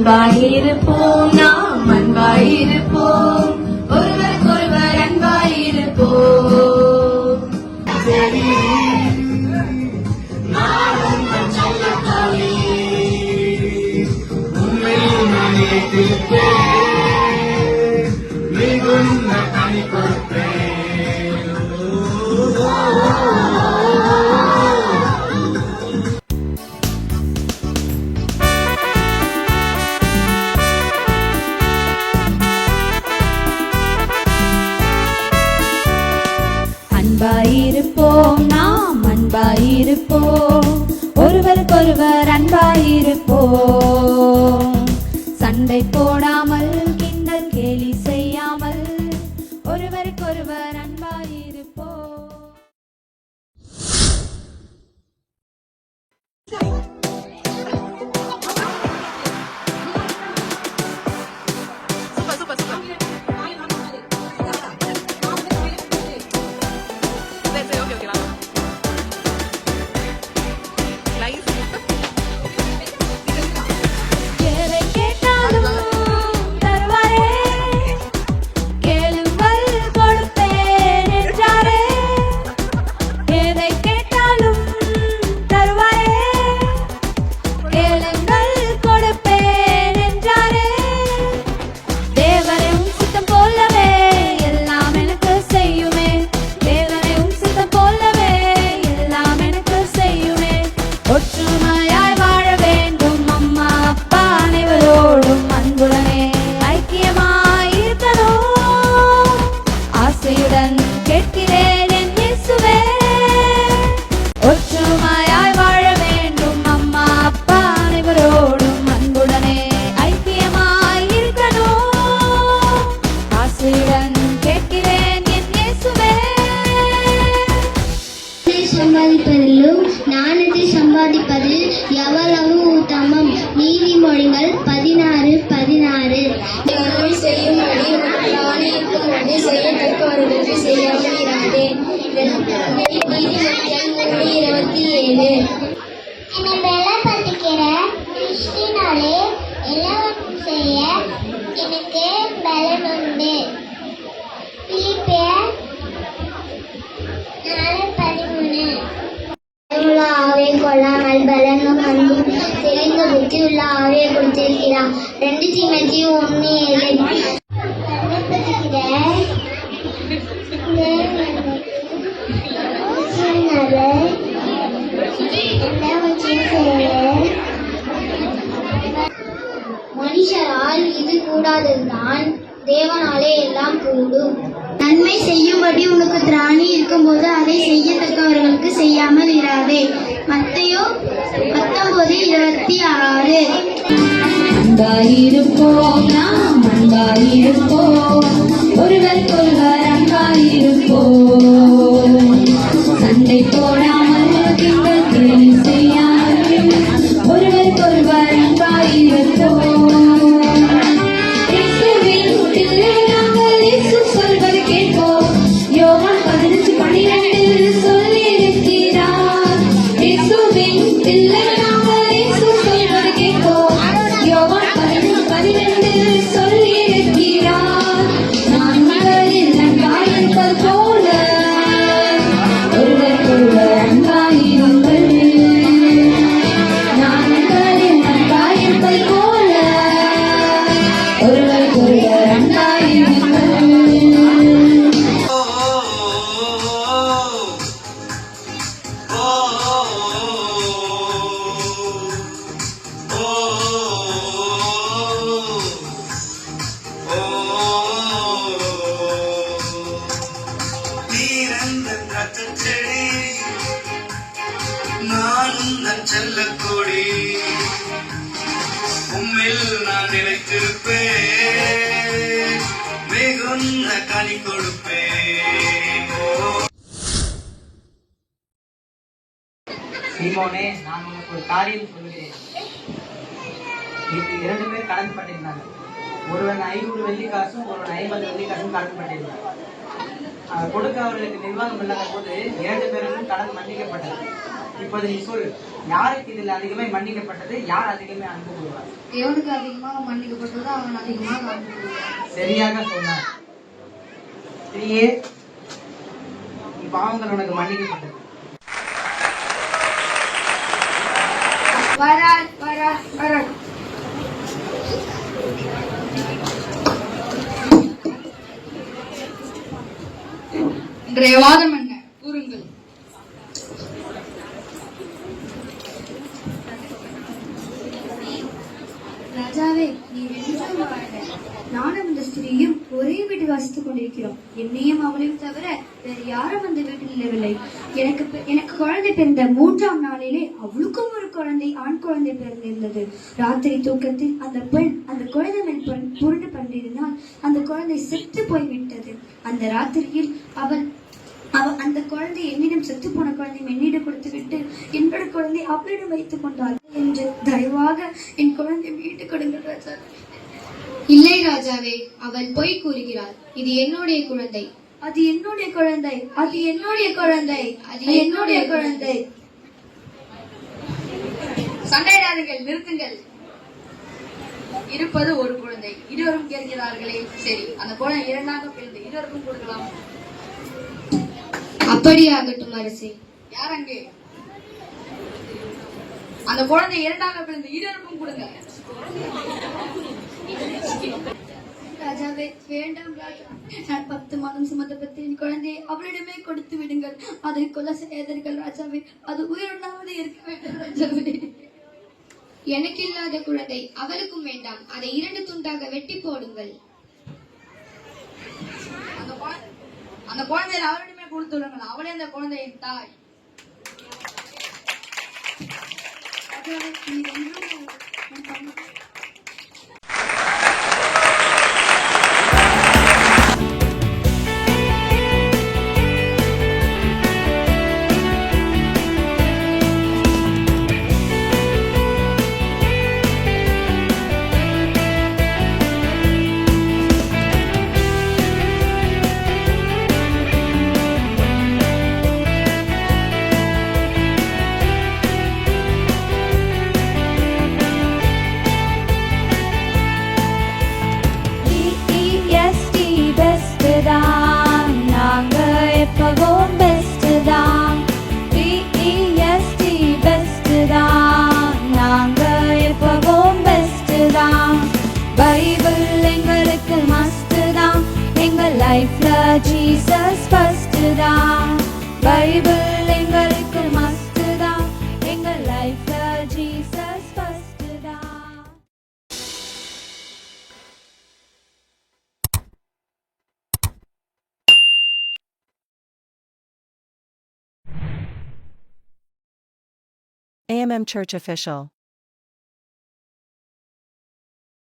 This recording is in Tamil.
அன்பாயிருப்போம், நாம் அன்பாயிருப்போம், ஒருவருக்கொருவர் அன்பாயிருப்போம். நானும் செல்லத்தாலே உண்மையில் நான் நினைத்திருப்பேன், மிகுந்த கனி கொடுப்பேன். அன்பாயிருப்போம், நாம் அன்பாயிருப்போம், ஒருவருக்கொருவர் அன்பாயிருப்போம். சண்டை போடாமல், கிண்டல் கேலி செய்யாமல், ஒருவருக்கொருவர் அன்பாயிருப்போம். சம்பாதிப்பதிலும் ஞானத்தை சம்பாதிப்பது எவ்வளவு உத்தமம். நீதிமொழிகள் 16:16. நன்மை செய்யும்படி நானே இருக்கும்படி செய்யத்தக்கவர்களுக்கு செய்யாமல் இராதேன். நீதிமொழிகள் 3:27. என்னை பலப்படுத்துகிற கிறிஸ்துவினாலே எல்லாவற்றையும் செய்ய எனக்கு பலன் உண்டு. பிலிப்பியர் 4:13. ஆவியை கொள்ளாமல் பலனும் அன்பும் தெளிந்த புத்தி உள்ள ஆவியை கொடுத்திருக்கிறார். 2 தீமோத்தேயு 1:7. மனுஷரால் இது கூடாததுதான், தேவனாலே எல்லாம் கூடும். நன்மை செய்யும்படி உனக்கு திராணி இருக்கும்போது அதை செய்யத்தக்கவர்களுக்கு செய்யாமல் இராதே. மத்தேயு 19:26. அன்பாயிருப்போம், நாம் அன்பாயிருப்போம், ஒருவருக்கொருவர் அன்பாயிருப்போம். சண்டை போடாமல், கிண்டல் கேலி செய்யாமல், ஒருவருக்கொருவர் அன்பாயிருப்போம். யோவான் 15:12 சொல்லியிருக்கிறார். இயேசுவின் பிள்ளை நாங்கள், இயேசு சொல்வது கேட்போம். யோவான் 15:12 சொல்லியிருக்கிறார். நாங்கள் அன்பாயிருப்பது போல ஒருவருக்கொருவர் அன்பாயிருங்கள். நாங்கள் அன்பாயிருப்பது போல ஒருவருக்கொருவர் அன்பாயிருங்கள். நானும் செல்லக்கொடி உம்மில் நான் நிலைத்திருப்பேன், மிகுந்த கனி கொடுப்பேன். சீமோனே, நான் உனக்கு ஒரு காரியம் சொல்கிறேன். இது 2 பேர் கடன் பண்ணியிருந்தாங்க. ஒருவன் 500 வெள்ளிக்காசும் ஒருவன் 50 வெள்ளிக்காசும் கடன் பண்ணியிருந்தாங்க. கொடுக்க அவர்களுக்கு நிர்வாகம் இல்லாத போது 2 பேருக்கும் கடன் மன்னிக்கப்பட்டது. இப்போது நீ சொல், யாருக்கு இதில் அதிகமாக மன்னிக்கப்பட்டது, யார் அதிகமாக அன்பு கூறுவார்? எவனுக்கு அதிகமாக மன்னிக்கப்பட்டதோ அவன் அதிகமாக அன்பு கூறுவான். சரியாக சொன்னார். ஸ்திரீயே, நீ பாவங்கள் உனக்கு மன்னிக்கப்பட்டது. வரால் வரால் வரால். இன்றைய வாதம் என்ன? கூறுங்கள். ராஜாவே, நீர் என்றும் வாழ்க. நானும் இந்த ஸ்திரீயும் ஒரே வீட்டில் வசித்துக் கொண்டிருக்கிறோம். என்னையும் அவளையும் தவிர வேறு யாரும் அந்த வீட்டில் இல்லவில்லை. எனக்கு குழந்தை பிறந்த 3ஆம் நாளிலே அவளுக்கும் ஒரு குழந்தை, ஆண் குழந்தை பிறந்திருந்தது. ராத்திரி தூக்கத்தில் அந்த பெண் அந்த குழந்தை மேல் புரண்டு பண்ணினால் அந்த குழந்தை செத்து போய்விட்டது. அந்த ராத்திரியில் அவள் அந்த குழந்தை என்னிடம், செத்து போன குழந்தை என்னிடம் கொடுத்து விட்டு என்னோட குழந்தை அவளிடம் வைத்துக் கொண்டாள் என்று தயவாக என் குழந்தை மீட்டு கொடுங்க ராஜா. இல்லை ராஜாவே, அவள் பொய் கூறுகிறாள். இது என்னுடைய குழந்தை. அது என்னுடைய குழந்தை. அது என்னுடைய குழந்தை. அது என்னுடைய குழந்தை. சண்டையிடாதீர்கள், நிறுத்துங்கள். இருப்பது ஒரு குழந்தை, இருவரும் கேட்கிறார்களே. சரி, அந்த குழந்தை 2ஆக பிரிந்து இருவருக்கும் கொடுக்கலாம். அப்படியே ஆகட்டும் அரசே. யார் அங்கே? அந்த குழந்தை 2ஆக பிரிந்து இருவருக்கும் கொடுங்க. ராஜாவே, வேண்டாம் ராஜா. நான் 10 மாதம் சுமந்தபத்தி என் குழந்தையை அவளிடமே கொடுத்து விடுங்கள். அதை கொலை செய்யாதீர்கள் ராஜாவே. அது உயிருண்டாவது இருக்க வேண்டும் ராஜாவே. எனக்கு இல்லாத குழந்தை அவளுக்கும் வேண்டாம். அதை 2 துண்டாக வெட்டி போடுங்கள். அந்த குழந்தையை அவரிடமே கொடுத்து விடுங்கள். அவளே அந்த குழந்தையின் தாய். ராஜாவே, நீர் என்றும் லைஃப்ல ஜீசஸ் ஃபர்ஸ்ட் தான். பைபிள் எங்களுக்கு மஸ்ட் தான். எங்க லைஃப்ல ஜீசஸ் ஃபர்ஸ்ட் தான். AMM Church Official.